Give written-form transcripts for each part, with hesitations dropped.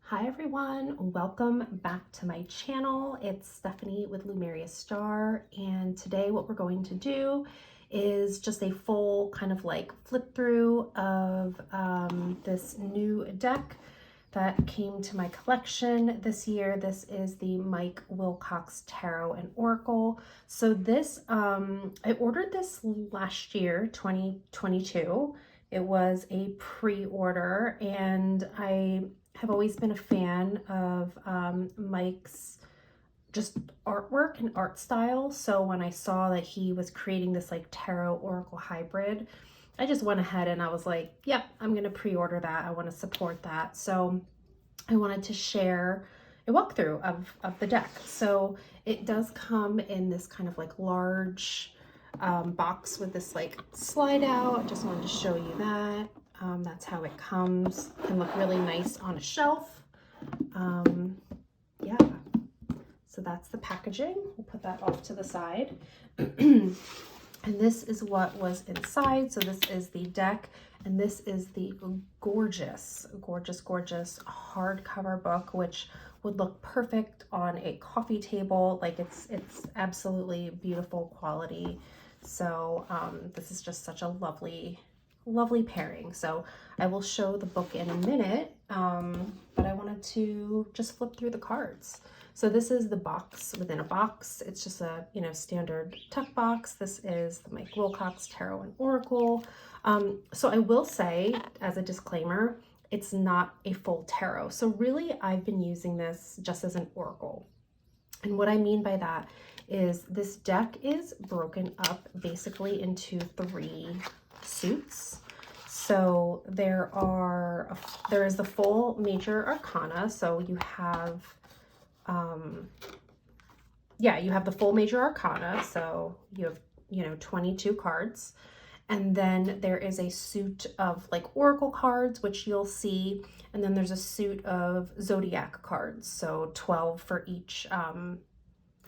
Hi everyone, welcome back to my channel. It's Stephanie with Lumeria Star, and today what we're going to do is just a full kind of like flip through of this new deck that came to my collection this year. This is the Mike Wilcox Tarot and Oracle. So this, I ordered this last year, 2022. It was a pre-order, and I have always been a fan of Mike's just artwork and art style. So when I saw that he was creating this like tarot oracle hybrid, I just went ahead and I was like, yep, I'm gonna pre-order that. I want to support that. So I wanted to share a walkthrough of the deck. So it does come in this kind of like large box with this like slide out. I just wanted to show you that. That's how it comes. It can look really nice on a shelf. Yeah, so that's the packaging. We'll put that off to the side. And this is what was inside. So this is the deck, and this is the gorgeous hardcover book, which would look perfect on a coffee table. Like it's absolutely beautiful quality. So this is just such a lovely pairing. So I will show the book in a minute, but I wanted to just flip through the cards. So this is the box within a box. It's just a, standard tuck box. This is the Mike Wilcox Tarot and Oracle. So I will say, as a disclaimer, it's not a full tarot. So really, I've been using this just as an oracle. And what I mean by that is this deck is broken up basically into 3 suits. So there is the full major arcana. So you have you have the full major arcana. So you have 22 cards. And then there is a suit of like oracle cards, which you'll see. And then there's a suit of zodiac cards. So 12 for each,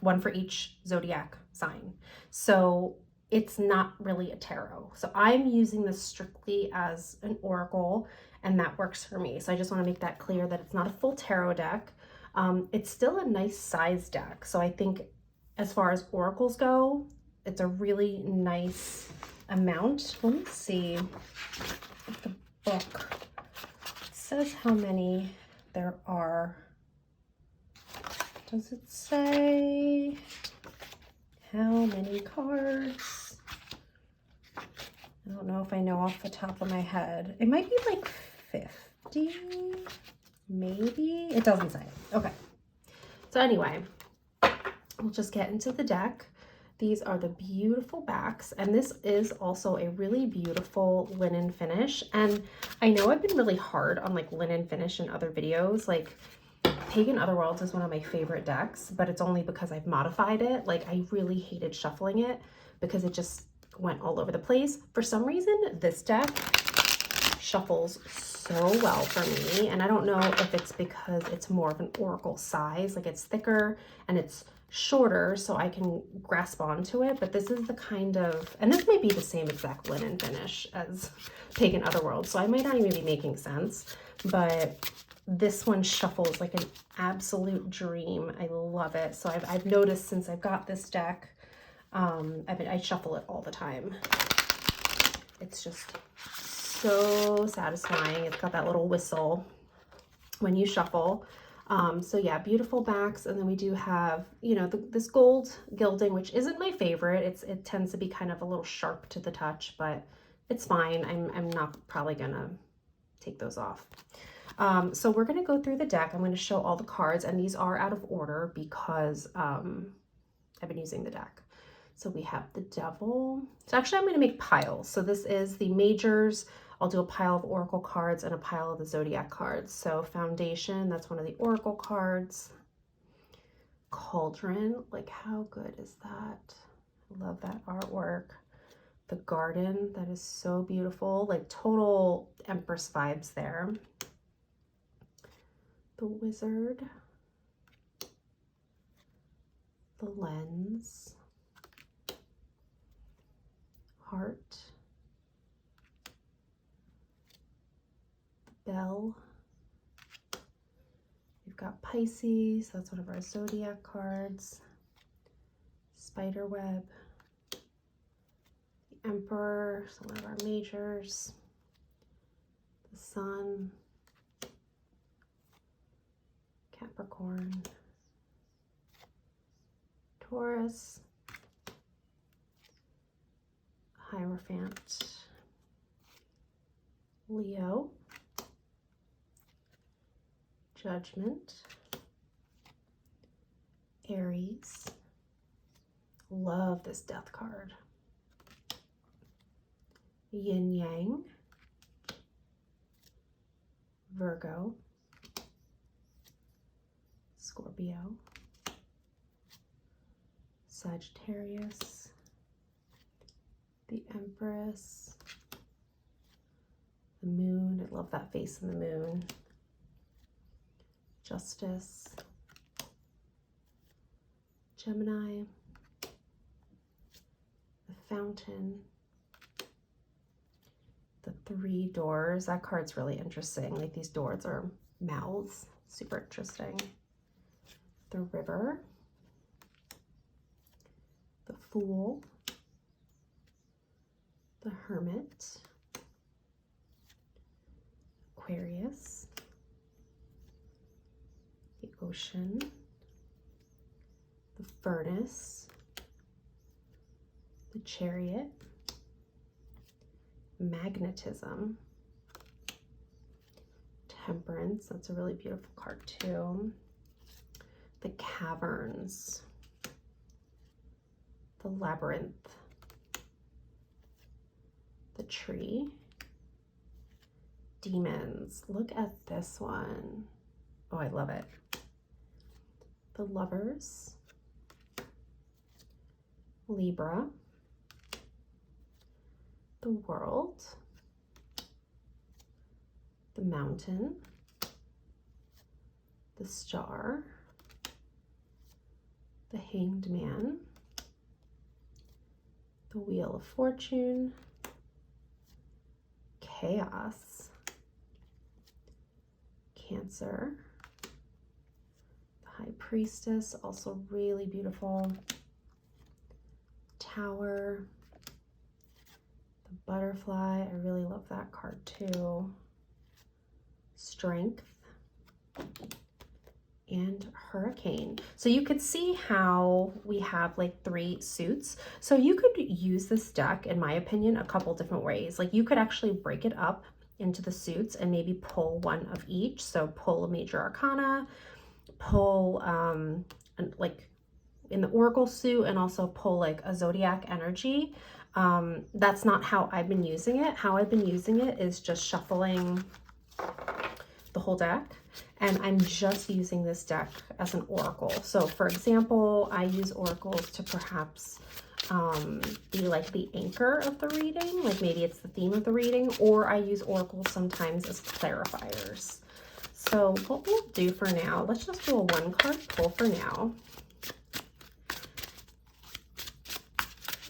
one for each zodiac sign. So it's not really a tarot. So I'm using this strictly as an oracle, and that works for me. So I just want to make that clear that it's not a full tarot deck. It's still a nice size deck. So I think as far as oracles go, it's a really nice amount. Let me see if the book says how many there are. Does it say how many cards? I don't know if I know off the top of my head. It might be like 50, maybe. It doesn't say. Okay. So anyway, we'll just get into the deck. These are the beautiful backs, and this is also a really beautiful linen finish. And I know I've been really hard on like linen finish in other videos. Like Pagan Otherworlds is one of my favorite decks, but it's only because I've modified it. Like I really hated shuffling it because it just went all over the place. For some reason, this deck shuffles so well for me, and I don't know if it's because it's more of an oracle size, like it's thicker and it's shorter so I can grasp onto it, but this is the kind of, and this might be the same exact linen finish as Pagan Otherworld, so I might not even be making sense, but this one shuffles like an absolute dream. I love it. So I've noticed since I've got this deck, I shuffle it all the time. It's just so satisfying. It's got that little whistle when you shuffle. So yeah, beautiful backs. And then we do have, this gold gilding, which isn't my favorite. It tends to be kind of a little sharp to the touch, but it's fine. I'm not probably gonna take those off. So we're gonna go through the deck. I'm gonna show all the cards, and these are out of order because I've been using the deck. So we have the Devil. So actually I'm gonna make piles. So this is the majors. I'll do a pile of oracle cards and a pile of the zodiac cards. So Foundation, that's one of the oracle cards. Cauldron, like how good is that? I love that artwork. The Garden, that is so beautiful, like total Empress vibes there. The Wizard. The Lens. Heart. Bell. got Pisces, that's one of our zodiac cards. Spiderweb. The Emperor, so one of our majors. The Sun. Capricorn. Taurus. Hierophant. Leo. Judgment. Aries. Love this death card. Yin Yang. Virgo. Scorpio. Sagittarius. The Empress. The Moon. I love that face in the moon. Justice. Gemini. The Fountain. The Three Doors. That card's really interesting. Like these doors are mouths. Super interesting. The River. The Fool. The Hermit. Aquarius. The Ocean. The Furnace. The Chariot. Magnetism. Temperance. That's a really beautiful card too. The Caverns. The Labyrinth. The Tree. Demons. Look at this one. Oh, I love it. The Lovers. Libra. The World. The Mountain. The Star. The Hanged Man. The Wheel of Fortune. Chaos. Cancer. The High Priestess, also really beautiful. Tower. The Butterfly, I really love that card too. Strength. And Hurricane. So you could see how we have like 3 suits. So you could use this deck, in my opinion, a couple different ways. Like you could actually break it up into the suits and maybe pull one of each. So pull a major arcana, pull like in the Oracle suit, and also pull like a zodiac energy. That's not how I've been using it. How I've been using it is just shuffling the whole deck, and I'm just using this deck as an oracle. So for example, I use oracles to perhaps be like the anchor of the reading, like maybe it's the theme of the reading, or I use oracles sometimes as clarifiers. So what we'll do for now, let's just do a 1-card pull for now.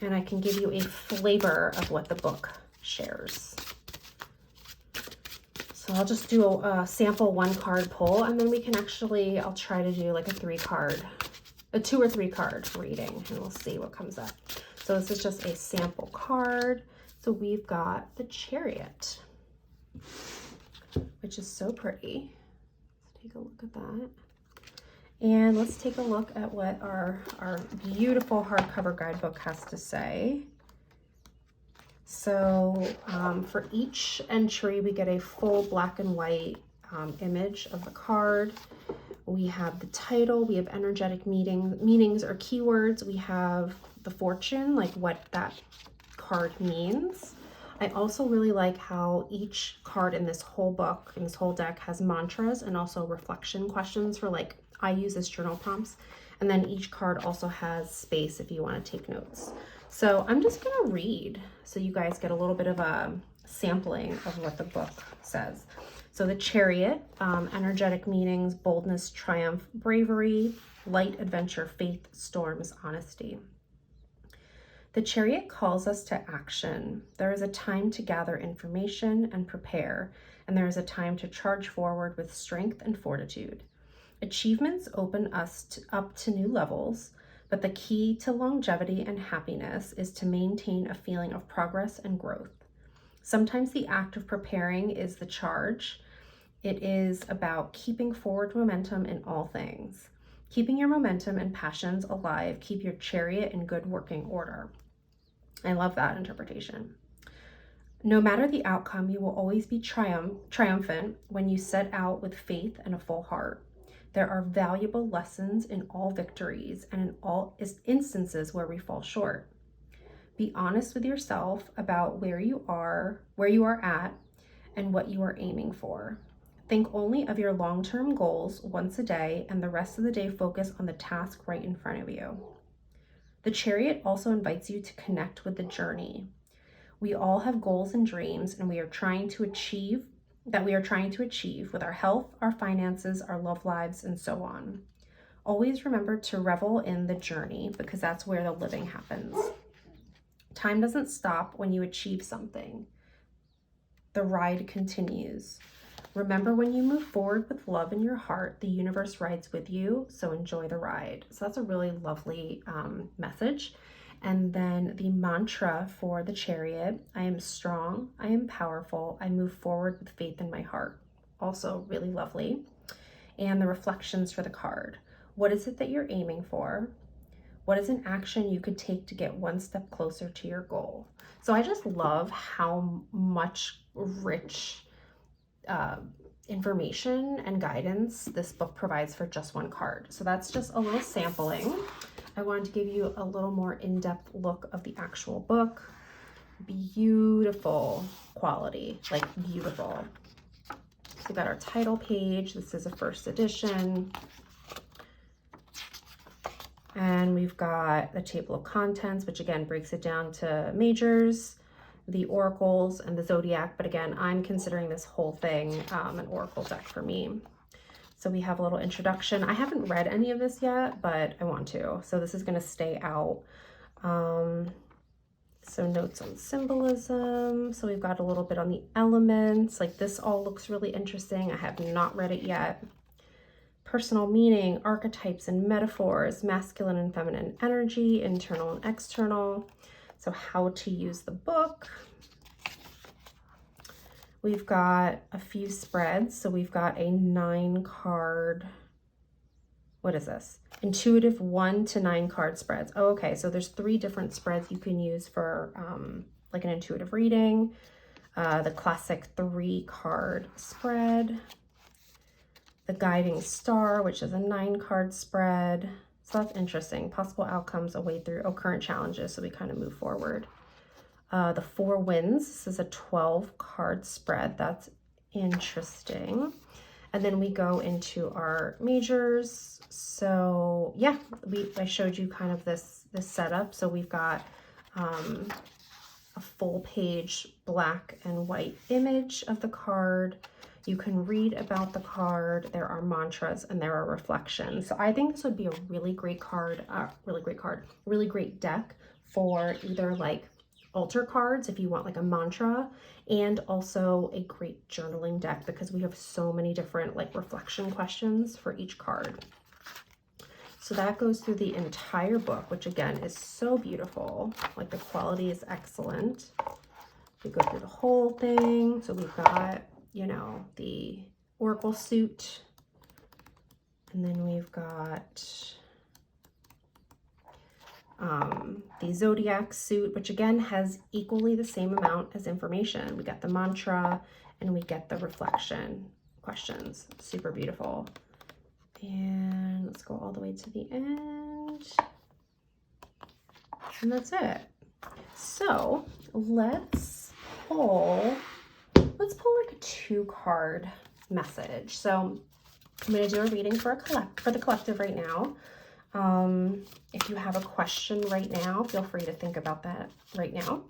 And I can give you a flavor of what the book shares. So I'll just do a sample 1-card pull, and then we can actually, I'll try to do like a 2 or 3 card reading, and we'll see what comes up. So this is just a sample card. So we've got the Chariot, which is so pretty. Let's take a look at that. And let's take a look at what our beautiful hardcover guidebook has to say. So for each entry, we get a full black and white image of the card. We have the title, we have energetic meanings or keywords. We have the fortune, like what that card means. I also really like how each card in this whole book, in this whole deck, has mantras and also reflection questions for, like, I use as journal prompts. And then each card also has space if you want to take notes. So I'm just going to read so you guys get a little bit of a sampling of what the book says. So the Chariot, energetic meanings, boldness, triumph, bravery, light, adventure, faith, storms, honesty. The Chariot calls us to action. There is a time to gather information and prepare, and there is a time to charge forward with strength and fortitude. Achievements open us up to new levels, but the key to longevity and happiness is to maintain a feeling of progress and growth. Sometimes the act of preparing is the charge. It is about keeping forward momentum in all things. Keeping your momentum and passions alive, keep your chariot in good working order. I love that interpretation. No matter the outcome, you will always be triumphant when you set out with faith and a full heart. There are valuable lessons in all victories and in all instances where we fall short. Be honest with yourself about where you are at, and what you are aiming for. Think only of your long-term goals once a day, and the rest of the day focus on the task right in front of you. The Chariot also invites you to connect with the journey. We all have goals and dreams, and we are trying to achieve with our health, our finances, our love lives, and so on. Always remember to revel in the journey, because that's where the living happens. Time doesn't stop when you achieve something. The ride continues. Remember, when you move forward with love in your heart, the universe rides with you, so enjoy the ride. So that's a really lovely message. And then the mantra for the Chariot: I am strong, I am powerful, I move forward with faith in my heart. Also really lovely. And the reflections for the card: what is it that you're aiming for? What is an action you could take to get one step closer to your goal? So I just love how much rich information and guidance this book provides for just one card. So that's just a little sampling. I wanted to give you a little more in-depth look of the actual book. Beautiful quality, like beautiful. So we got our title page. This is a first edition. And we've got the table of contents, which again breaks it down to majors, the oracles, and the zodiac. But again, I'm considering this whole thing an oracle deck for me. So we have a little introduction. I haven't read any of this yet, but I want to. So this is going to stay out. So notes on symbolism. So we've got a little bit on the elements. Like, this all looks really interesting. I have not read it yet. Personal meaning, archetypes and metaphors, masculine and feminine energy, internal and external. So how to use the book. We've got a few spreads. So we've got a 9-card, what is this? Intuitive 1 to 9 card spreads. Oh, okay. So there's 3 different spreads you can use for like an intuitive reading. The classic 3-card spread. The Guiding Star, which is a 9-card spread. So that's interesting. Possible outcomes, a way through, current challenges. So we kind of move forward. The 4 Winds. This is a 12-card spread. That's interesting. And then we go into our majors. So yeah, I showed you kind of this setup. So we've got a full page black and white image of the card. You can read about the card. There are mantras and there are reflections. So I think this would be a really great card, really great deck for either like altar cards if you want like a mantra, and also a great journaling deck because we have so many different like reflection questions for each card. So that goes through the entire book, which again is so beautiful. Like, the quality is excellent. We go through the whole thing. So we've got, you know, the oracle suit, and then we've got the zodiac suit, which again has equally the same amount as information. We got the mantra and we get the reflection questions. Super beautiful. And let's go all the way to the end. And that's it. So let's pull like a 2-card message. So I'm going to do a reading for the collective right now. If you have a question right now, feel free to think about that right now.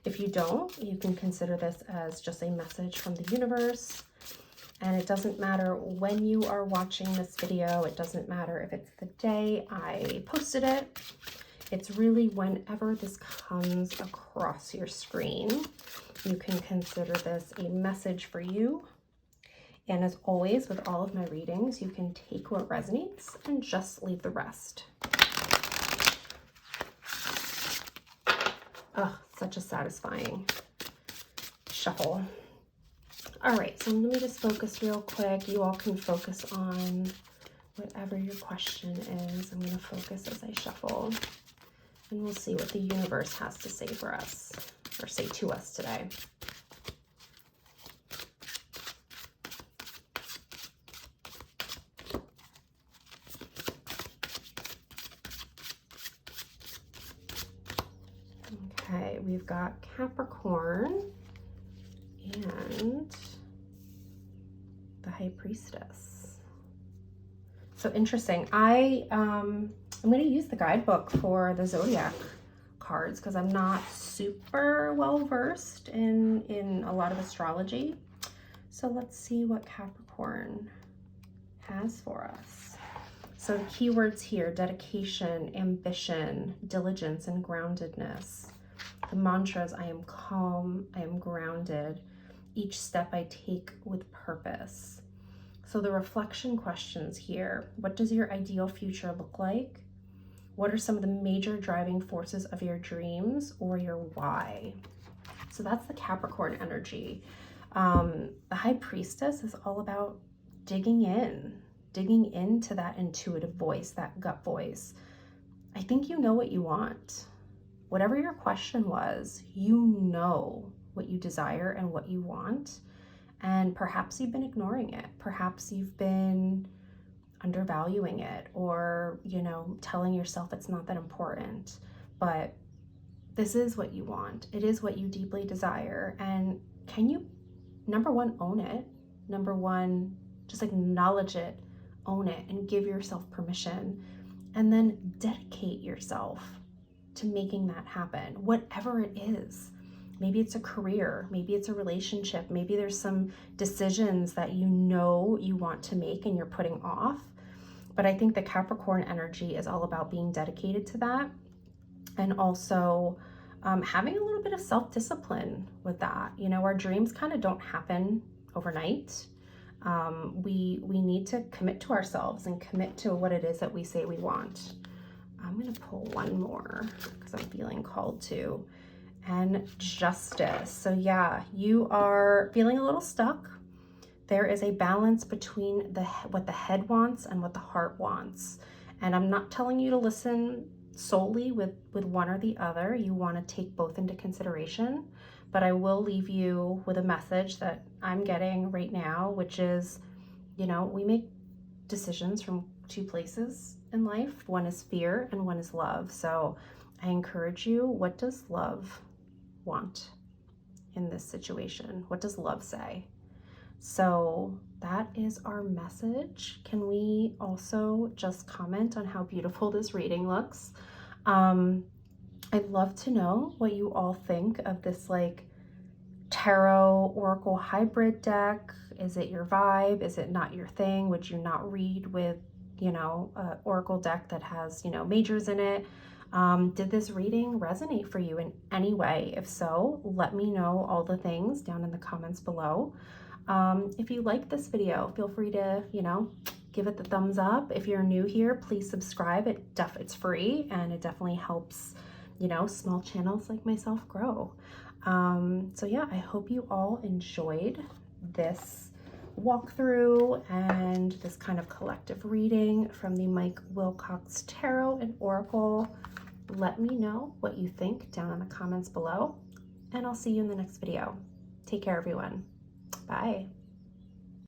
If you don't, you can consider this as just a message from the universe. And it doesn't matter when you are watching this video. It doesn't matter if it's the day I posted it. It's really whenever this comes across your screen, you can consider this a message for you. And as always, with all of my readings, you can take what resonates and just leave the rest. Oh, such a satisfying shuffle. All right, so let me just focus real quick. You all can focus on whatever your question is. I'm going to focus as I shuffle, and we'll see what the universe has to say for us, or say to us today. Okay, we've got Capricorn and the High Priestess. So interesting. I'm going to use the guidebook for the zodiac cards because I'm not super well versed in a lot of astrology. So let's see what Capricorn has for us. So the keywords here: dedication, ambition, diligence, and groundedness. The mantras: I am calm, I am grounded. Each step I take with purpose. So the reflection questions here: what does your ideal future look like? What are some of the major driving forces of your dreams, or your why? So that's the Capricorn energy. The High Priestess is all about digging into that intuitive voice, that gut voice. I think you know what you want. Whatever your question was, you know what you desire and what you want. And perhaps you've been ignoring it. Perhaps you've been undervaluing it, or, you know, telling yourself it's not that important. But this is what you want. It is what you deeply desire. And can you, number one, own it? Number one, just acknowledge it, own it, and give yourself permission. And then dedicate yourself to making that happen, whatever it is. Maybe it's a career, maybe it's a relationship, maybe there's some decisions that you know you want to make and you're putting off. But I think the Capricorn energy is all about being dedicated to that, and also having a little bit of self-discipline with that. You know, our dreams kind of don't happen overnight. We need to commit to ourselves and commit to what it is that we say we want. I'm going to pull one more because I'm feeling called to. And Justice. So yeah, you are feeling a little stuck. There is a balance between what the head wants and what the heart wants. And I'm not telling you to listen solely with one or the other. You want to take both into consideration. But I will leave you with a message that I'm getting right now, which is, you know, we make decisions from two places in life. One is fear and one is love. So I encourage you, what does love want in this situation? What does love say? So that is our message. Can we also just comment on how beautiful this reading looks? I'd love to know what you all think of this like tarot oracle hybrid deck. Is it your vibe? Is it not your thing? Would you not read with, you know, an oracle deck that has, you know, majors in it? Did this reading resonate for you in any way? If so, let me know all the things down in the comments below. If you like this video, feel free to, you know, give it the thumbs up. If you're new here, please subscribe. It's free, and it definitely helps, you know, small channels like myself grow. So yeah, I hope you all enjoyed this walkthrough and this kind of collective reading from the Mike Wilcox Tarot and Oracle. Let me know what you think down in the comments below, and I'll see you in the next video. Take care, everyone. Bye.